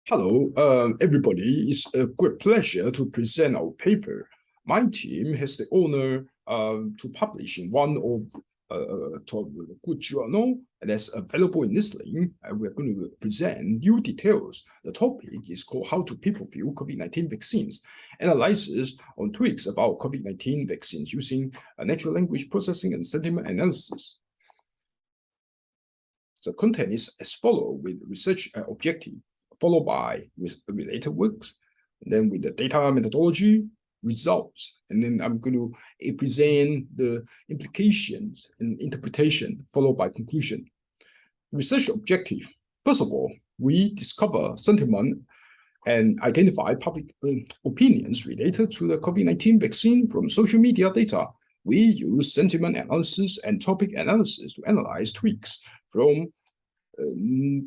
Hello, everybody. It's a great pleasure to present our paper. My team has the honor to publish in one of the good journal that's available in this link, and we're going to present new details. The topic is called How do People View COVID-19 Vaccines? Analyses on tweaks about COVID-19 vaccines using natural language processing and sentiment analysis. The content is as follows with research objective, followed by related works, and then with the data methodology, results, and then I'm going to present the implications and interpretation, followed by conclusion. Research objective. First of all, we discover sentiment and identify public opinions related to the COVID-19 vaccine from social media data. We use sentiment analysis and topic analysis to analyze tweets from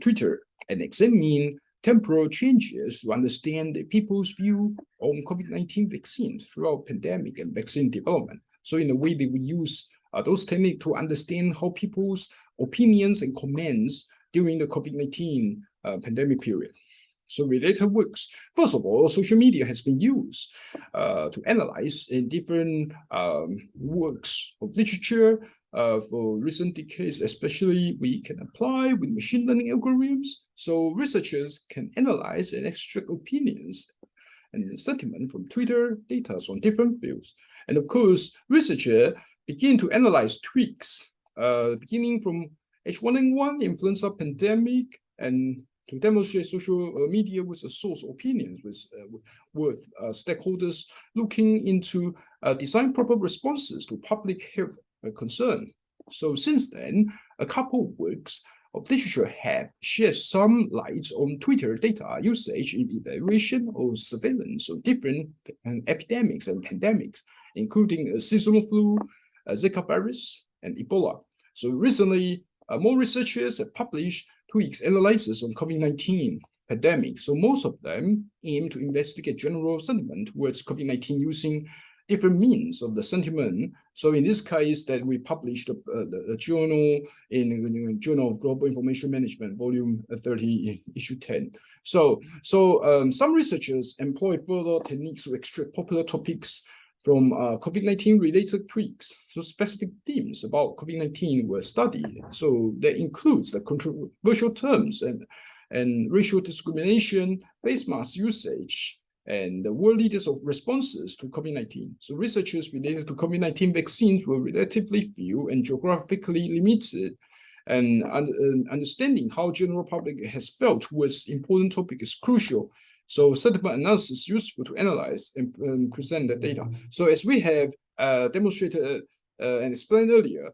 Twitter and examine temporal changes to understand people's view on COVID-19 vaccines throughout pandemic and vaccine development. So in a way that we use those techniques to understand how people's opinions and comments during the COVID-19 pandemic period. So related works. First of all, social media has been used to analyze in different works of literature for recent decades, especially we can apply with machine learning algorithms. So researchers can analyze and extract opinions and sentiment from Twitter data on different fields. And of course, researchers begin to analyze tweaks, beginning from H1N1 influenza pandemic, and to demonstrate social media was a source of opinions with stakeholders looking into design proper responses to public health concern. So since then, a couple of works of literature have shed some light on Twitter data usage in evaluation or surveillance of different epidemics and pandemics, including seasonal flu, Zika virus, and Ebola. So recently, more researchers have published tweaks analysis on COVID-19 pandemic. So most of them aim to investigate general sentiment towards COVID-19 using different means of the sentiment. So in this case, that we published the journal in Journal of Global Information Management, volume 30, issue 10. So some researchers employ further techniques to extract popular topics from COVID-19 related tweaks. So specific themes about COVID-19 were studied. So that includes the controversial terms and racial discrimination, face mask usage, and the world leaders of responses to COVID-19. So researchers related to COVID-19 vaccines were relatively few and geographically limited, and understanding how general public has felt towards important topic is crucial. So sentiment analysis is useful to analyze and present the data. So as we have demonstrated and explained earlier,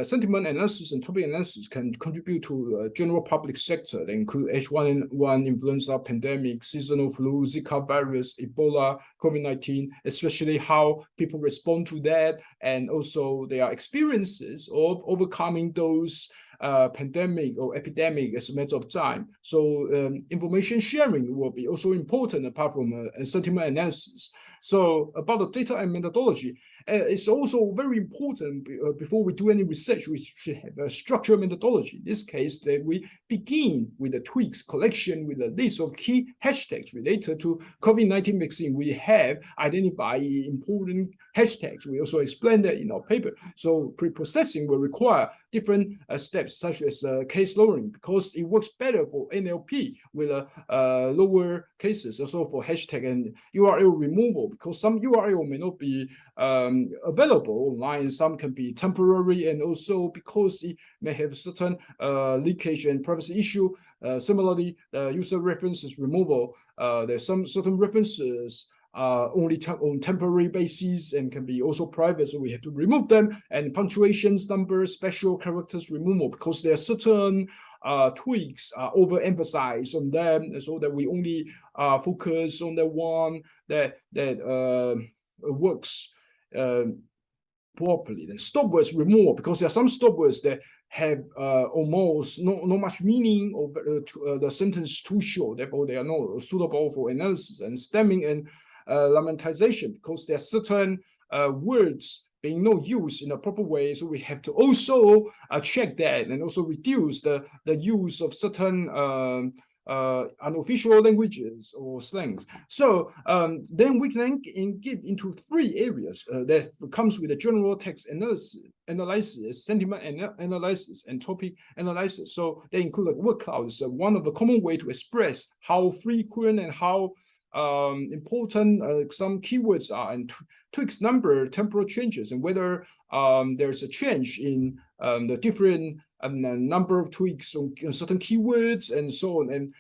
sentiment analysis and topic analysis can contribute to general public sector that include H1N1 influenza pandemic, seasonal flu, Zika virus, Ebola, COVID-19, especially how people respond to that, and also their experiences of overcoming those pandemic or epidemic as a matter of time. So information sharing will be also important apart from sentiment analysis. So about the data and methodology, it's also very important before we do any research, we should have a structured methodology. In this case, that we begin with the tweaks collection with a list of key hashtags related to COVID-19 vaccine. We have identified important hashtags. We also explained that in our paper. So pre-processing will require different steps, such as case lowering, because it works better for NLP with lower cases, also for hashtag and URL removal, because some URL may not be available online, some can be temporary, and also because it may have certain leakage and privacy issue. Similarly, user references removal, there's some certain references only on temporary basis and can be also private, so we have to remove them. And punctuations, numbers, special characters removal, because there are certain tweaks overemphasized on them, so that we only focus on the one that works properly. Then stop words removal, because there are some stop words that have almost not much meaning, or the sentence too short, therefore they are not suitable for analysis. And stemming and lemmatization, because there are certain words being not used in a proper way. So we have to also check that and also reduce the use of certain unofficial languages or slangs. So then we can give into 3 areas that comes with the general text analysis, sentiment analysis, and topic analysis. So they include like word clouds, one of the common way to express how frequent and how important some keywords are, and tweaks number, temporal changes, and whether there's a change in the different number of tweaks on certain keywords and so on. And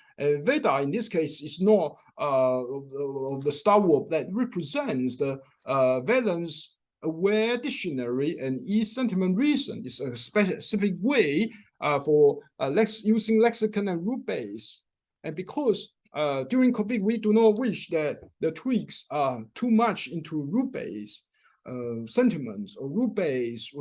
Veda in this case is not of the style that represents the valence aware dictionary, and sentiment reason is a specific way for using lexicon and rule base. And because during COVID, we do not wish that the tweaks are too much into rule-based sentiments or rule-based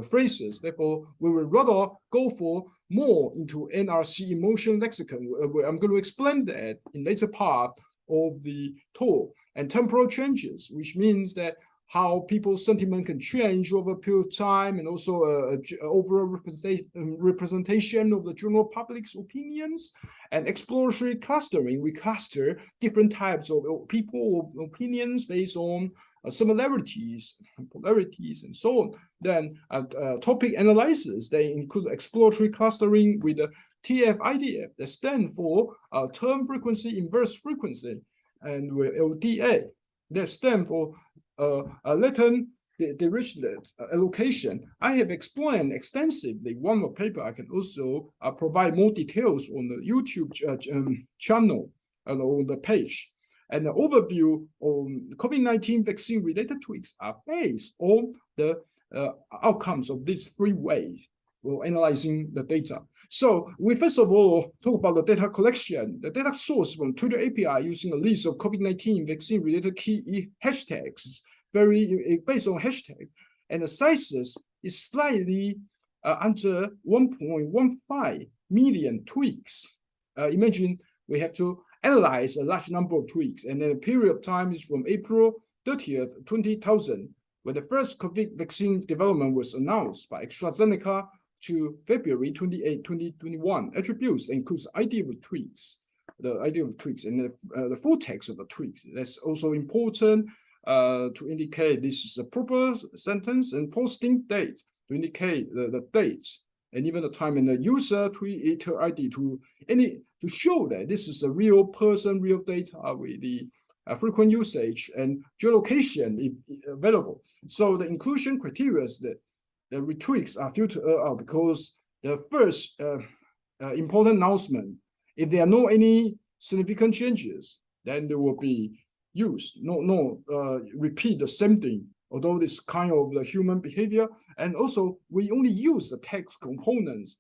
phrases. Therefore, we will rather go for more into NRC emotion lexicon. I'm going to explain that in later part of the talk. And temporal changes, which means that how people's sentiment can change over a period of time, and also overall representation of the general public's opinions. And exploratory clustering, we cluster different types of people opinions based on similarities, polarities, and so on. Then topic analysis, they include exploratory clustering with the TF-IDF that stand for term frequency, inverse frequency, and with LDA that stand for latent dirichlet allocation. I have explained extensively one more paper. I can also provide more details on the YouTube channel and on the page. And the overview on COVID-19 vaccine-related tweaks are based on the outcomes of these 3 ways for analyzing the data. So we first of all talk about the data collection. The data source from Twitter API using a list of COVID-19 vaccine-related key hashtags, very based on hashtag, and the sizes is slightly under 1.15 million tweaks. Imagine we have to analyze a large number of tweaks, and then the period of time is from April 30th, 2000, when the first COVID vaccine development was announced by AstraZeneca, to February 28, 2021. Attributes includes ID of tweaks, the ID of tweaks, and the full text of the tweaks. That's also important to indicate this is a proper sentence, and posting date to indicate the date and even the time, and the user Twitter ID to show that this is a real person, real data with the frequent usage and geolocation available. So the inclusion criteria is that the retweets are filtered out because the first important announcement, if there are no any significant changes, then they will be used. No, repeat the same thing, although this kind of the human behavior. And also, we only use the text components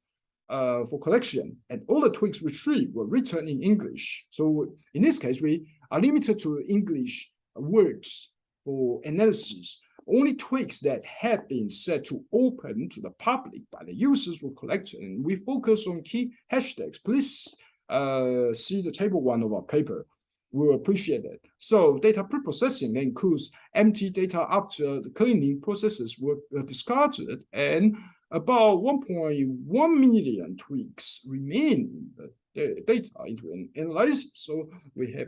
for collection, and all the tweaks retrieved were written in English. So in this case, we are limited to English words for analysis. Only tweaks that have been set to open to the public by the users were collected, and we focus on key hashtags. Please see the table 1 of our paper. We will appreciate it. So data preprocessing includes empty data after the cleaning processes were discarded, and about 1.1 million tweaks remain in the data into an analysis. So we have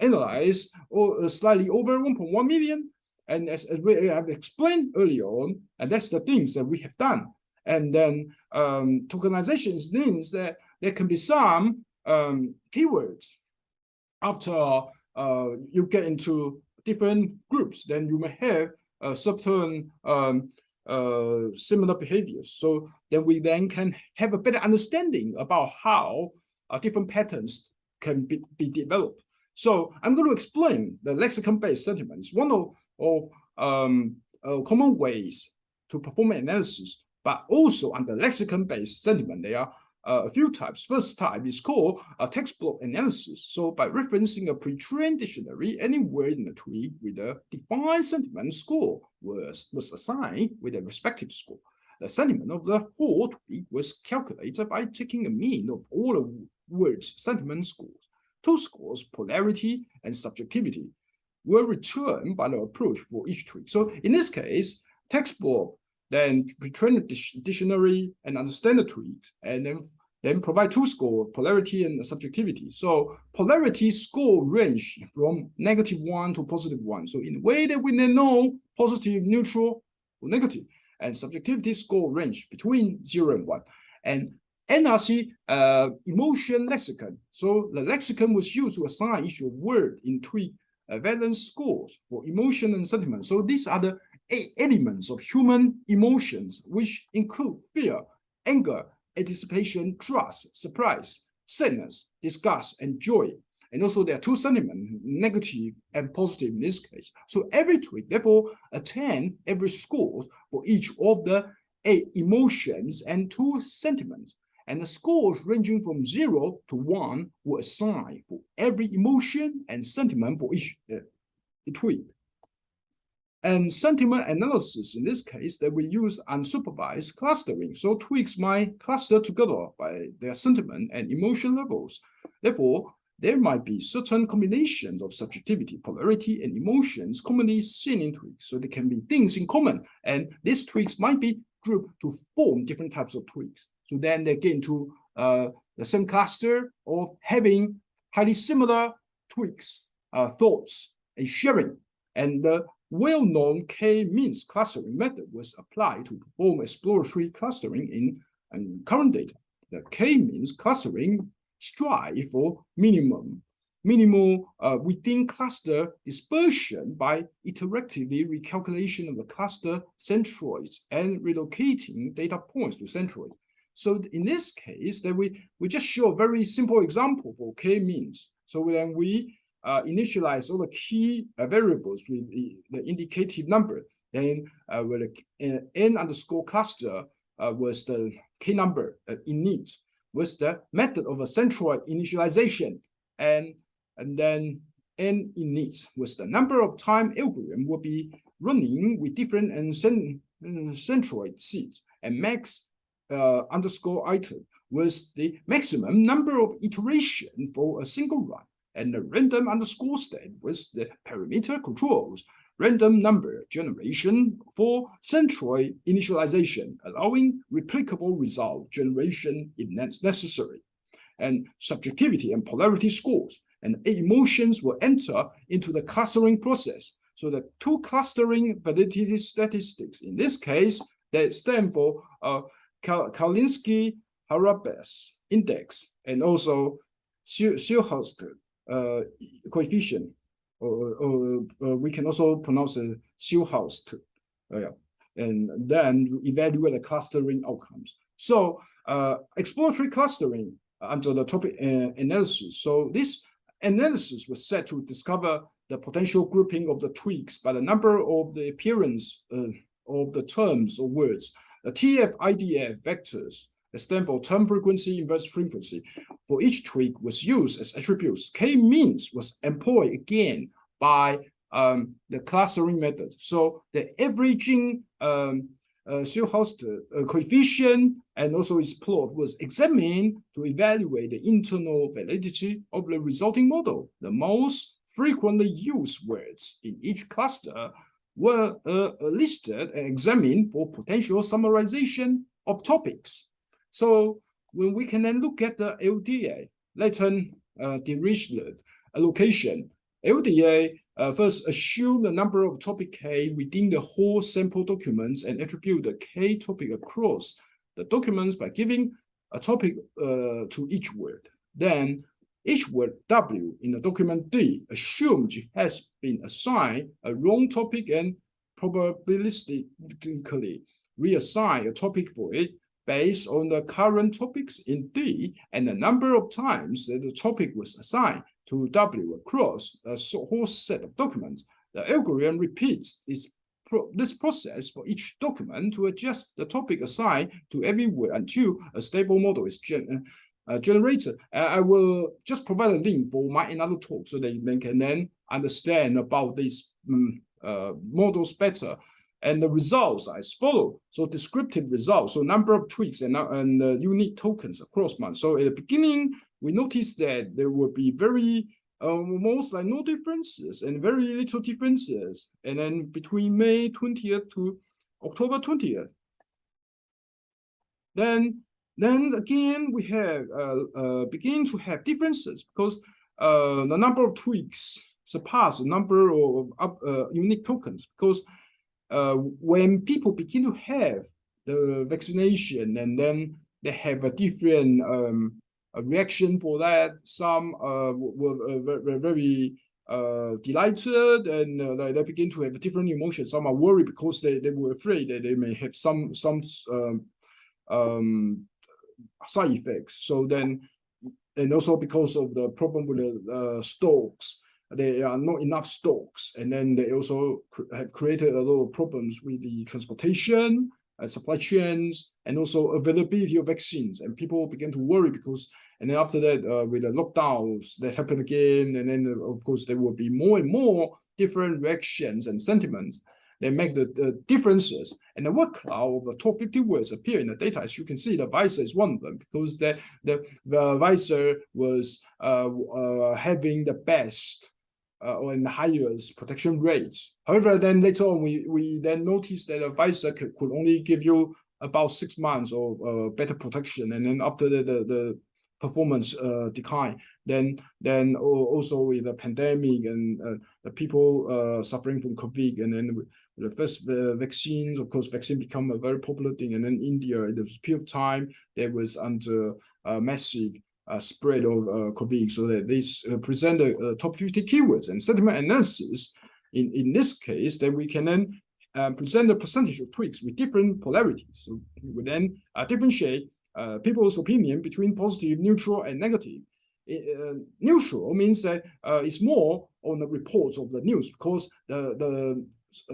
analyzed slightly over 1.1 million. And as we have explained earlier on, and that's the things that we have done. And then tokenizations means that there can be some keywords. After you get into different groups, then you may have certain similar behaviors. So then we can have a better understanding about how different patterns can be developed. So I'm going to explain the lexicon-based sentiments. One of common ways to perform analysis, but also under lexicon-based sentiment, there are a few types. First type is called a text block analysis. So by referencing a pre-trained dictionary, any word in the tweet with a defined sentiment score was assigned with a respective score. The sentiment of the whole tweet was calculated by taking a mean of all the words' sentiment scores. Two scores, polarity and subjectivity, were returned by the approach for each tweet. So in this case, textbook, then pre-train the dictionary and understand the tweaks, and then provide two score, polarity and subjectivity. So polarity score range from -1 to +1. So in a way that we know positive, neutral, or negative, and subjectivity score range between 0 and 1. And NRC emotion lexicon. So the lexicon was used to assign each word in tweak valence scores for emotion and sentiment. So these are the 8 elements of human emotions, which include fear, anger, anticipation, trust, surprise, sadness, disgust, and joy. And also there are 2 sentiments, negative and positive in this case. So every tweak, therefore, attain every score for each of the 8 emotions and 2 sentiments. And the scores ranging from 0 to 1 were assigned for every emotion and sentiment for each tweak. And sentiment analysis, in this case, that we use unsupervised clustering. So tweaks might cluster together by their sentiment and emotion levels. Therefore, there might be certain combinations of subjectivity, polarity, and emotions commonly seen in tweaks. So there can be things in common, and these tweaks might be grouped to form different types of tweaks. So then they get into the same cluster of having highly similar tweaks, thoughts, and sharing. And the well-known K-means clustering method was applied to perform exploratory clustering in current data. The K-means clustering strive for minimal within cluster dispersion by iteratively recalculation of the cluster centroids and relocating data points to centroids. So in this case, that we just show a very simple example for K-means. So when we initialize all the key variables with the indicative number, then where the n underscore cluster was the K number init, was the method of a centroid initialization, and then n init was the number of time algorithm will be running with different and centroid seeds, and max underscore item was the maximum number of iteration for a single run, and the random underscore state was the parameter controls random number generation for centroid initialization, allowing replicable result generation if necessary. And subjectivity and polarity scores and emotions will enter into the clustering process. So the 2 clustering validity statistics, in this case, they stand for Kalinski-Harabes index and also Schillhurst coefficient, or we can also pronounce it Schillhurst, and then evaluate the clustering outcomes. So exploratory clustering under the topic analysis. So this analysis was set to discover the potential grouping of the tweaks by the number of the appearance of the terms or words. The TF-IDF vectors that stand for term frequency, inverse frequency, for each tweak was used as attributes. K-means was employed again by the clustering method. So the averaging Schillhurst coefficient and also its plot was examined to evaluate the internal validity of the resulting model. The most frequently used words in each cluster were listed and examined for potential summarization of topics. So when we can then look at the LDA, latent Dirichlet allocation, LDA first assume the number of topic K within the whole sample documents and attribute the K topic across the documents by giving a topic to each word. Then each word W in the document D assumed has been assigned a wrong topic and probabilistically reassign a topic for it based on the current topics in D and the number of times that the topic was assigned to W across a whole set of documents. The algorithm repeats this process for each document to adjust the topic assigned to every word until a stable model is generated. I will just provide a link for my another talk so that they can then understand about these models better. And the results are as follow. So descriptive results, so number of tweaks and unique tokens across months. So at the beginning, we noticed that there would be very almost like no differences and very little differences. And then between May 20th to October 20th. Then again we have begin to have differences because the number of tweaks surpass the number of unique tokens, because when people begin to have the vaccination, and then they have a different reaction for that. Some were very delighted, and they begin to have different emotions. Some are worried because they were afraid that they may have some side effects. So then, and also because of the problem with the stocks, there are not enough stocks, and then they also have created a lot of problems with the transportation, supply chains, and also availability of vaccines. And people began to worry because, and then after that, with the lockdowns that happened again, and then of course there will be more and more different reactions and sentiments. They make the differences, and the word cloud of the top 50 words appear in the data. As you can see, the visor is one of them, because the visor was having the best or the highest protection rates. However, then later on, we then noticed that a visor could only give you about 6 months of better protection, and then after the performance decline. Then also with the pandemic and the people suffering from COVID, and then the first vaccines, of course, vaccine become a very popular thing. And then India, in this period of time, there was under massive spread of COVID. So that this present the top 50 keywords and sentiment analysis. In this case, then we can then present the percentage of tweaks with different polarities. So we then differentiate people's opinion between positive, neutral, and negative. Neutral means that it's more on the reports of the news, because the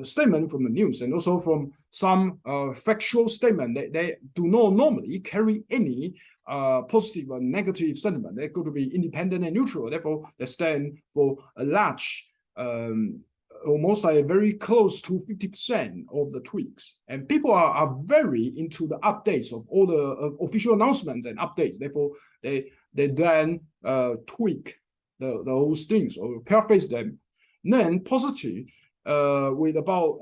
statement from the news and also from some factual statement, they do not normally carry any positive or negative sentiment. They're going to be independent and neutral. Therefore, they stand for a large, almost like very close to 50% of the tweaks. And people are very into the updates of all the official announcements and updates. Therefore, they then tweak those things or paraphrase them. And then positive, with about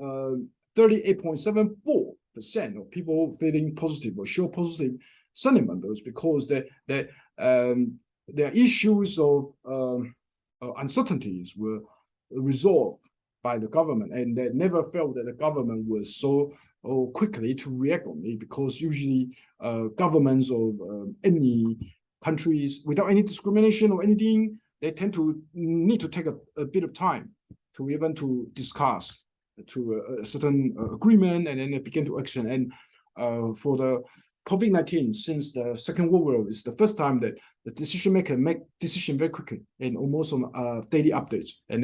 38.74% of people feeling positive or show positive sentiment, because their issues of uncertainties were resolved by the government, and they never felt that the government was so quickly to react on it, because usually governments of any countries, without any discrimination or anything, they tend to need to take a bit of time to even to discuss to a certain agreement, and then they begin to action. And for the COVID-19, since the Second World War, is the first time that the decision maker make decision very quickly and almost on daily updates, and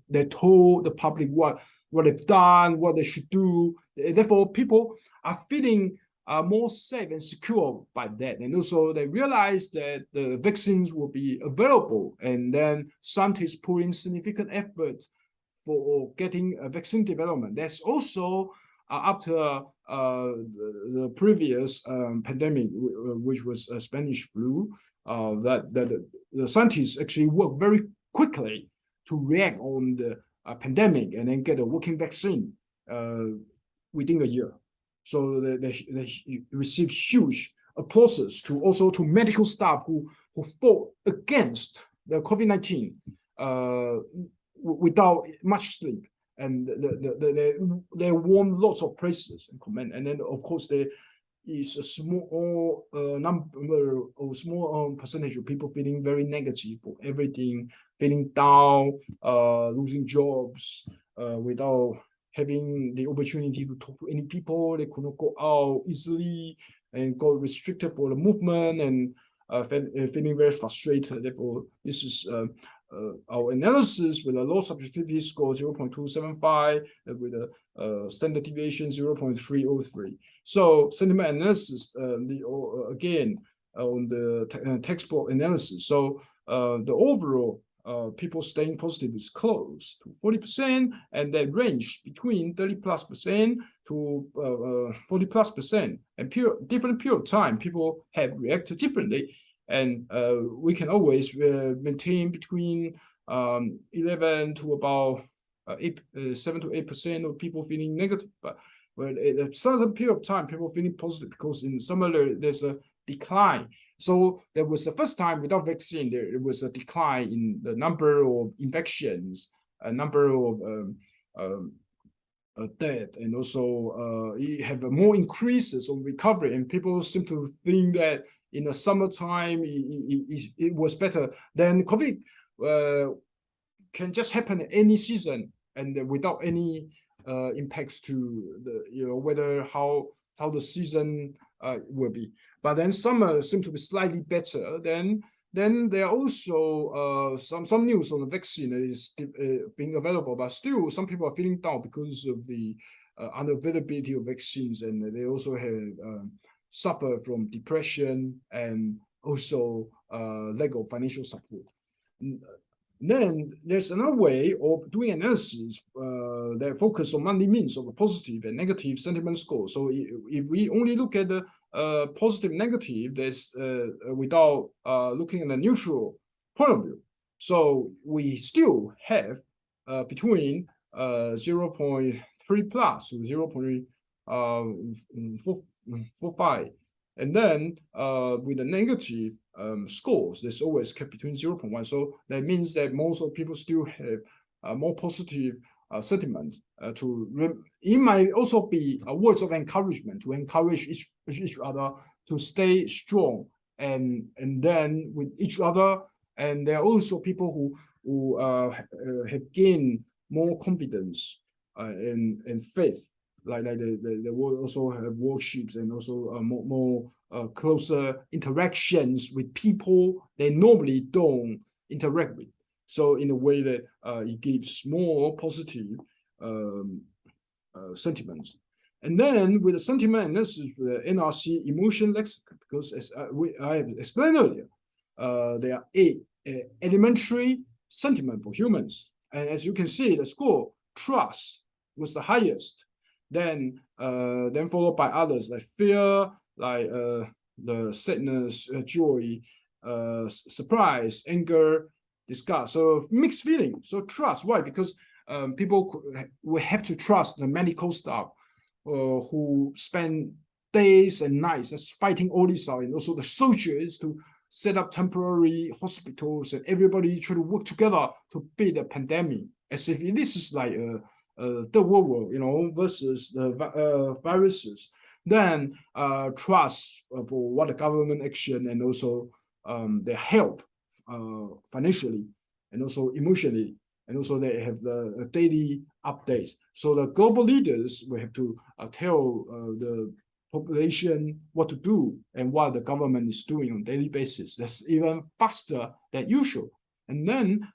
they told the public what they've done, what they should do. Therefore, people are feeling more safe and secure by that. And also they realize that the vaccines will be available, and then scientists put in significant effort for getting a vaccine development. There's also after the previous pandemic, which was a Spanish flu, that the scientists actually worked very quickly to react on the pandemic and then get a working vaccine within a year. So they received huge applauses to also to medical staff who fought against the COVID-19 without much sleep. And they won lots of praises and comment. And then, of course, there is a small number or small percentage of people feeling very negative for everything, feeling down, losing jobs, without having the opportunity to talk to any people. They could not go out easily and got restricted for the movement, and feeling very frustrated. Therefore, this is our analysis with a low subjectivity score 0.275 with a standard deviation 0.303. So sentiment analysis, again on the textbook analysis. So the overall people staying positive is close to 40%, and that range between 30+% to 40+%. And different period of time, people have reacted differently. And we can always maintain between 11 to about 7 to 8% of people feeling negative. But But at a certain period of time, people feeling positive because in summer there's a decline. So there was the first time without vaccine, there was a decline in the number of infections, a number of death, and also it have more increases on recovery. And people seem to think that in the summertime it was better. Then COVID can just happen any season and without any impacts to the whether how the season will be. But then summer seems to be slightly better. Then there are also some news on the vaccine is being available, but still some people are feeling down because of the unavailability of vaccines, and they also have suffer from depression and also lack of financial support. Then there's another way of doing analysis that focus on monthly means of a positive and negative sentiment score. So if we only look at the positive, negative, that's without looking at the neutral point of view. So we still have between 0.3 plus to 0.45, and then with the negative scores, there's always kept between 0.1. So that means that most of people still have more positive sentiment. It might also be words of encouragement to encourage each other to stay strong and then with each other. And there are also people who have gained more confidence and faith. Like they will also have workshops and also more closer interactions with people they normally don't interact with. So in a way that it gives more positive sentiments. And then with the sentiment analysis, the NRC emotion lexicon, because as I have explained earlier, there are 8 elementary sentiment for humans. And as you can see, the score, trust, was the highest. Then followed by others like fear, like the sadness, joy, surprise, anger, disgust. So mixed feeling. So trust. Why? Because people will have to trust the medical staff who spend days and nights just fighting all this out, and also the soldiers to set up temporary hospitals, and everybody try to work together to beat the pandemic, as if this is like the world, versus the viruses. Then trust for what the government action and also their help financially and also emotionally, and also they have the daily updates. So the global leaders will have to tell the population what to do and what the government is doing on a daily basis. That's even faster than usual. And then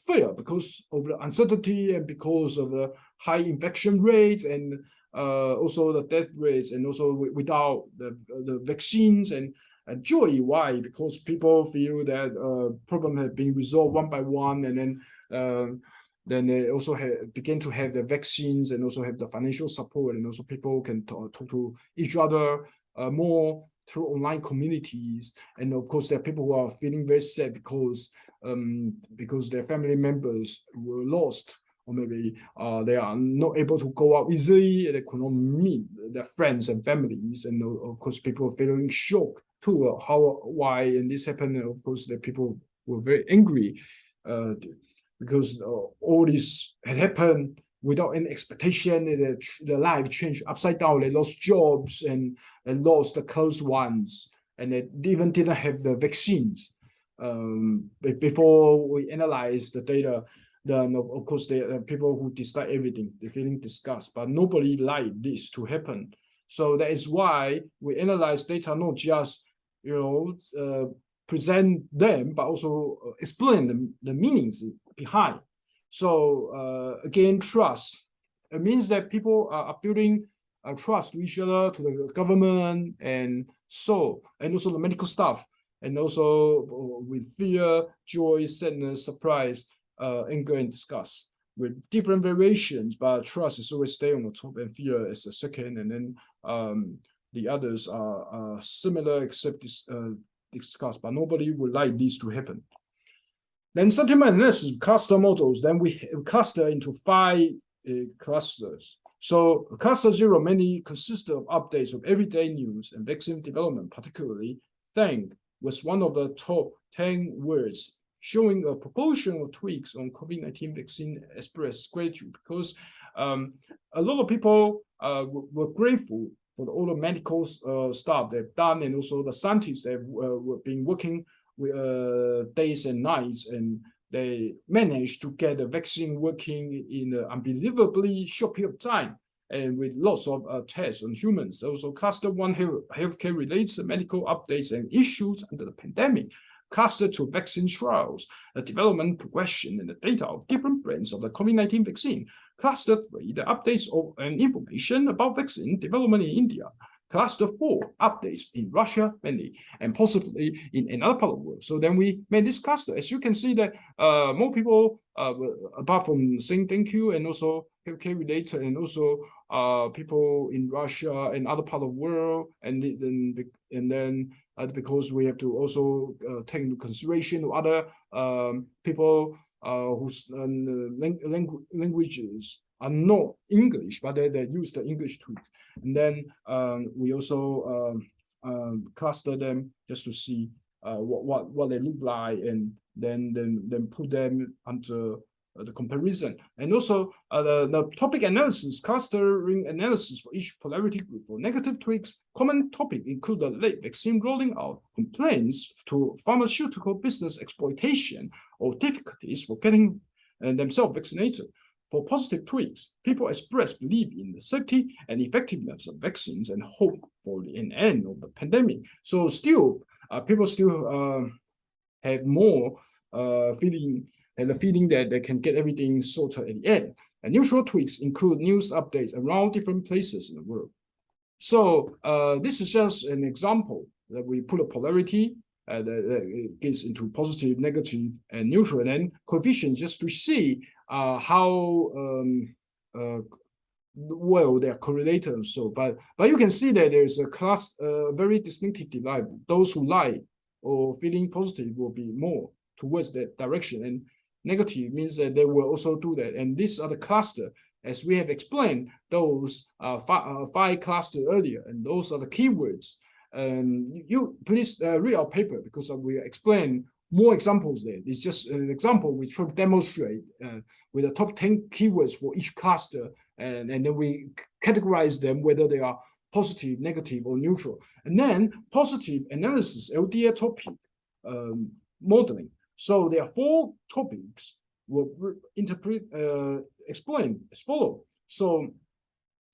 fear, because of the uncertainty and because of the high infection rates and also the death rates, and also without the vaccines. And joy, why? Because people feel that problem has been resolved one by one, and then they also begin to have the vaccines and also have the financial support, and also people can talk to each other more through online communities. And of course, there are people who are feeling very sad because their family members were lost, or maybe they are not able to go out easily, and they could not meet their friends and families. And of course, people are feeling shocked too, why, and this happened. And of course, the people were very angry because all this had happened without any expectation. Their life changed upside down. They lost jobs and lost the close ones, and they even didn't have the vaccines. Before we analyze the data, then of course there are people who dislike everything. They're feeling disgust, but nobody liked this to happen. So that is why we analyze data, not just present them, but also explain the meanings behind. So again, trust. It means that people are building trust to each other, to the government, and also the medical staff, and also with fear, joy, sadness, surprise, anger, and disgust, with different variations. But trust is always stay on the top, and fear is the second, and then the others are similar except disgust. But nobody would like this to happen. Then sentiment analysis cluster models. Then we cluster into 5 clusters. So cluster 0 mainly consists of updates of everyday news and vaccine development, particularly thank was one of the top 10 words showing a proportion of tweaks on COVID-19 vaccine express schedule, because a lot of people were grateful for all the medical stuff they've done, and also the scientists that were been working with days and nights, and they managed to get the vaccine working in an unbelievably short period of time, and with lots of tests on humans. Also, cluster 1 healthcare related medical updates and issues under the pandemic. Cluster 2 vaccine trials, the development, progression, and the data of different brands of the COVID-19 vaccine. Cluster 3, the updates of and information about vaccine development in India. Cluster 4, updates in Russia mainly, and possibly in another part of the world. So then we made this cluster. As you can see that more people, apart from saying thank you, and also healthcare related, and also people in Russia and other part of the world, and then because we have to also take into consideration of other people whose languages are not English, but they use the English tweets. And then we also cluster them just to see what they look like, and then put them under the comparison. And also the topic analysis, clustering analysis for each polarity group. For negative tweaks, common topic include the late vaccine rolling out, complaints to pharmaceutical business exploitation, or difficulties for getting themselves vaccinated. For positive tweaks, people express belief in the safety and effectiveness of vaccines and hope for an end of the pandemic. So still, people still have more feeling, and the feeling that they can get everything sorted at the end. And neutral tweaks include news updates around different places in the world. So this is just an example that we put a polarity that gets into positive, negative, and neutral, and then coefficients, just to see how well they are correlated. So, but you can see that there's a class, very distinctive divide. Those who like or feeling positive will be more towards that direction, and negative means that they will also do that. And these are the cluster, as we have explained, those 5 clusters earlier, and those are the keywords. You please read our paper, because we explain more examples there. It's just an example we try to demonstrate with the top 10 keywords for each cluster, and then we categorize them whether they are positive, negative, or neutral. And then positive analysis, LDA topic modeling. So there are 4 topics we'll explain as follows. So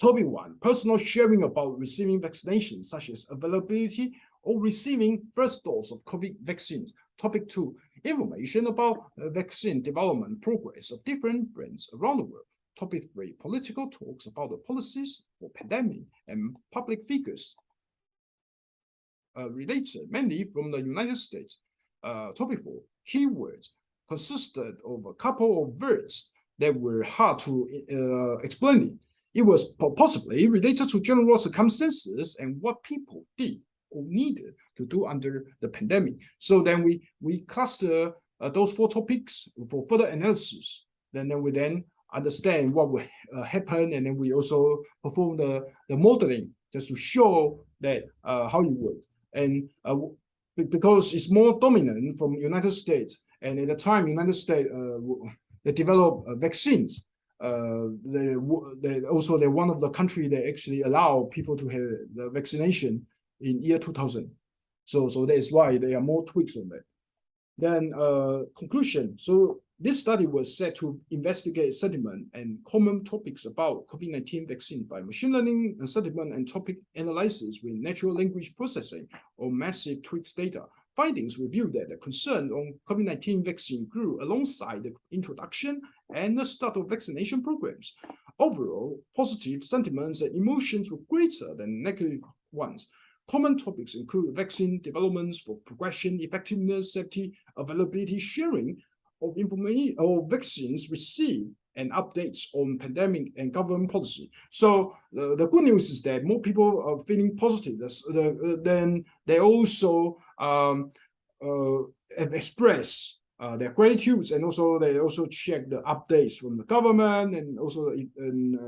topic 1, personal sharing about receiving vaccinations, such as availability or receiving first dose of COVID vaccines. Topic 2, information about vaccine development progress of different brands around the world. Topic 3, political talks about the policies for pandemic and public figures related mainly from the United States. Topic 4, keywords, consisted of a couple of words that were hard to explain. It was possibly related to general circumstances and what people did or needed to do under the pandemic. So then we cluster those 4 topics for further analysis. Then we understand what will happen, and then we also perform the modeling just to show that how it works. And because it's more dominant from United States, and at the time United States they developed vaccines. They're one of the countries that actually allow people to have the vaccination in year 2000. So that is why there are more tweaks on that. Then conclusion. So this study was set to investigate sentiment and common topics about COVID-19 vaccine by machine learning and sentiment and topic analysis with natural language processing or massive tweaks data. Findings revealed that the concern on COVID-19 vaccine grew alongside the introduction and the start of vaccination programs. Overall, positive sentiments and emotions were greater than negative ones. Common topics include vaccine developments for progression, effectiveness, safety, availability, sharing of information or vaccines received, and updates on pandemic and government policy. So the good news is that more people are feeling positive. Then they also have expressed their gratitudes, and also they also check the updates from the government, and also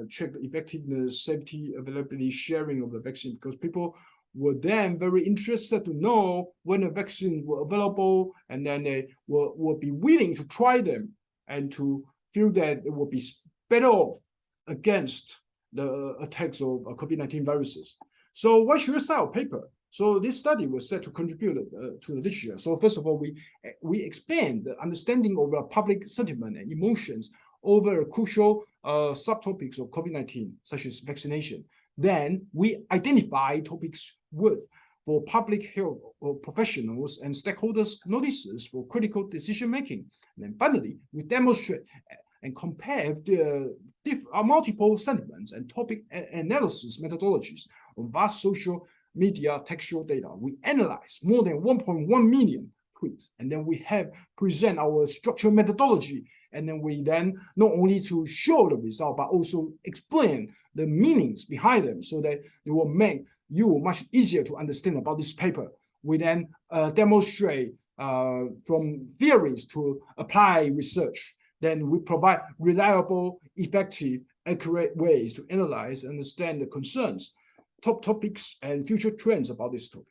check the effectiveness, safety, availability, sharing of the vaccine, because people were then very interested to know when the vaccines were available, and then they will be willing to try them and to feel that it will be better off against the attacks of COVID-19 viruses. So why should we start our paper? So this study was set to contribute to the literature. So first of all, we expand the understanding of public sentiment and emotions over crucial subtopics of COVID-19, such as vaccination. Then we identify topics for public health or professionals and stakeholders notices for critical decision making. And then finally, we demonstrate and compare the multiple sentiments and topic analysis methodologies on vast social media textual data. We analyze more than 1.1 million tweets, and then we have present our structural methodology, and then we not only to show the result, but also explain the meanings behind them, so that it will make you much easier to understand about this paper. We then demonstrate from theories to apply research. Then we provide reliable, effective, accurate ways to analyze and understand the concerns, top topics, and future trends about this topic.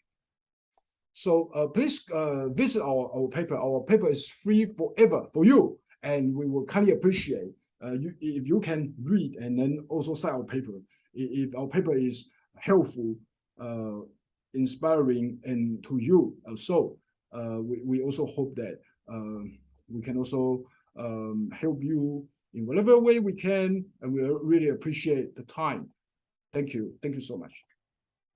So please visit our paper. Our paper is free forever for you, and we will kindly appreciate if you can read and then also sign our paper. If our paper is helpful, inspiring, and to you also, we also hope that we can also help you in whatever way we can, and we really appreciate the time. Thank you so much.